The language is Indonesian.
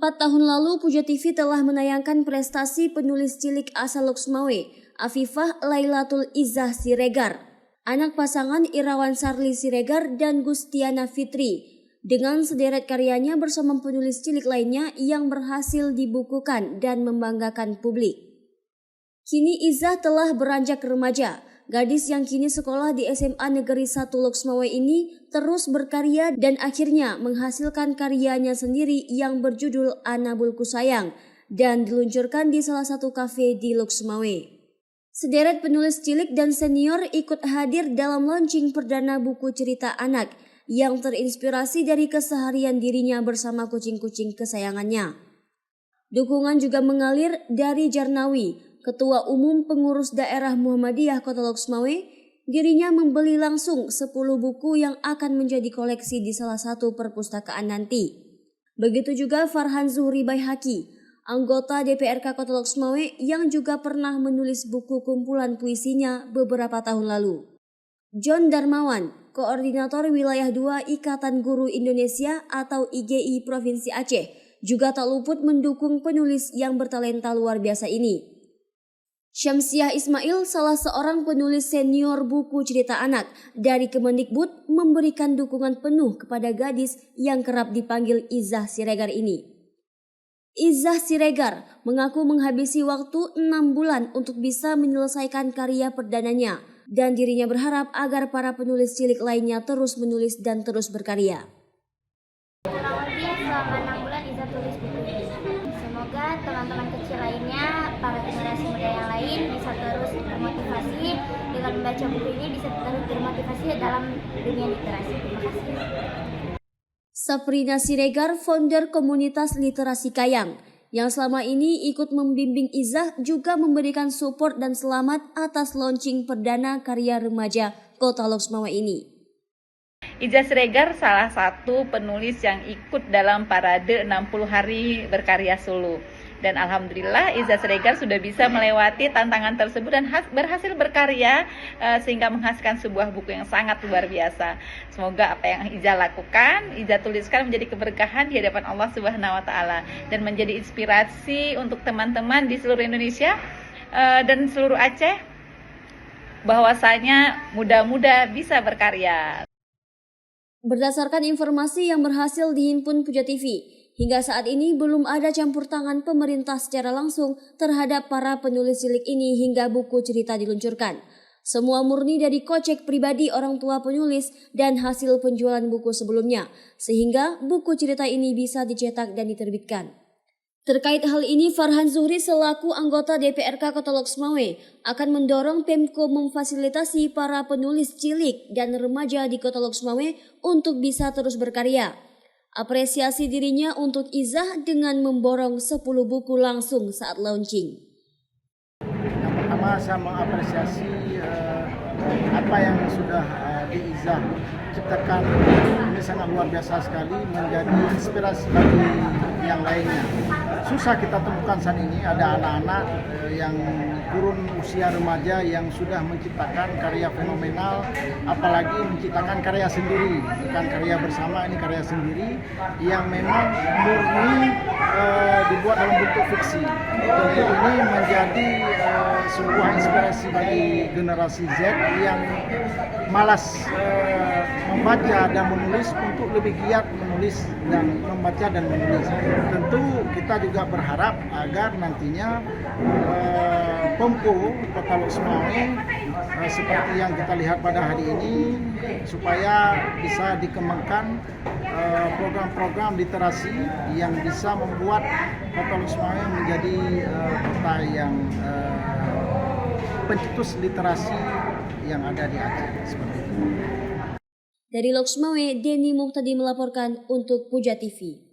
4 tahun lalu, Puja TV telah menayangkan prestasi penulis cilik asal Loksmawe, Afifah Lailatul Izzah Siregar, anak pasangan Irawan Sarli Siregar dan Gustiana Fitri, dengan sederet karyanya bersama penulis cilik lainnya yang berhasil dibukukan dan membanggakan publik. Kini Izzah telah beranjak remaja. Gadis yang kini sekolah di SMA Negeri 1 Loksmawe ini terus berkarya dan akhirnya menghasilkan karyanya sendiri yang berjudul Anabulku Sayang dan diluncurkan di salah satu kafe di Loksmawe. Sederet penulis cilik dan senior ikut hadir dalam launching perdana buku cerita anak yang terinspirasi dari keseharian dirinya bersama kucing-kucing kesayangannya. Dukungan juga mengalir dari Jarnawi, Ketua Umum Pengurus Daerah Muhammadiyah Kota Loksmawe. Dirinya membeli langsung 10 buku yang akan menjadi koleksi di salah satu perpustakaan nanti. Begitu juga Farhan Zuhri Baihaqi, anggota DPRK Kota Loksmawe yang juga pernah menulis buku kumpulan puisinya beberapa tahun lalu. John Darmawan, Koordinator Wilayah 2 Ikatan Guru Indonesia atau IGI Provinsi Aceh, juga tak luput mendukung penulis yang bertalenta luar biasa ini. Syamsiah Ismail, salah seorang penulis senior buku cerita anak dari Kemendikbud, memberikan dukungan penuh kepada gadis yang kerap dipanggil Izzah Siregar ini. Izzah Siregar mengaku menghabisi waktu 6 bulan untuk bisa menyelesaikan karya perdananya dan dirinya berharap agar para penulis cilik lainnya terus menulis dan terus berkarya. Kurang lebih selama 6 bulan Izzah tulis buku ini. Semoga teman-teman kecil lainnya, para generasi muda yang lain bisa terus termotivasi dengan membaca buku ini, bisa terus termotivasi dalam dunia literasi. Terima kasih. Safrina Siregar, founder komunitas literasi Kayang, yang selama ini ikut membimbing Izzah, juga memberikan support dan selamat atas launching perdana karya remaja Kota Loksmawe ini. Izzah Siregar salah satu penulis yang ikut dalam parade 60 hari berkarya solo. Dan alhamdulillah Izzah Siregar sudah bisa melewati tantangan tersebut dan berhasil berkarya sehingga menghasilkan sebuah buku yang sangat luar biasa. Semoga apa yang Izzah lakukan, Izzah tuliskan menjadi keberkahan di hadapan Allah Subhanahu wa taala dan menjadi inspirasi untuk teman-teman di seluruh Indonesia dan seluruh Aceh, bahwasanya muda-muda bisa berkarya. Berdasarkan informasi yang berhasil dihimpun Puja TV, hingga saat ini belum ada campur tangan pemerintah secara langsung terhadap para penulis cilik ini hingga buku cerita diluncurkan. Semua murni dari kocek pribadi orang tua penulis dan hasil penjualan buku sebelumnya, sehingga buku cerita ini bisa dicetak dan diterbitkan. Terkait hal ini, Farhan Zuhri selaku anggota DPRK Kota Loksmawe akan mendorong Pemko memfasilitasi para penulis cilik dan remaja di Kota Loksmawe untuk bisa terus berkarya. Apresiasi dirinya untuk Izzah dengan memborong 10 buku langsung saat launching. Yang pertama, saya mengapresiasi apa yang sudah Izzah ciptakan. Ini sangat luar biasa sekali, menjadi inspirasi bagi yang lainnya. Susah kita temukan saat ini ada anak-anak yang kurun usia remaja yang sudah menciptakan karya fenomenal, apalagi menciptakan karya sendiri, bukan karya bersama, ini karya sendiri yang memang murni dibuat dalam bentuk fiksi. Tentu ini menjadi sebuah inspirasi bagi generasi Z yang malas membaca dan menulis untuk lebih giat menulis dan membaca dan menulis. Tentu kita juga berharap agar nantinya Pemko Kota Loksmawe seperti yang kita lihat pada hari ini, supaya bisa dikembangkan program-program literasi yang bisa membuat Kota Loksmawe menjadi kota yang pencetus literasi yang ada di Aceh, seperti itu. Dari Loksmawe, Denny Muhtadi melaporkan untuk Puja TV.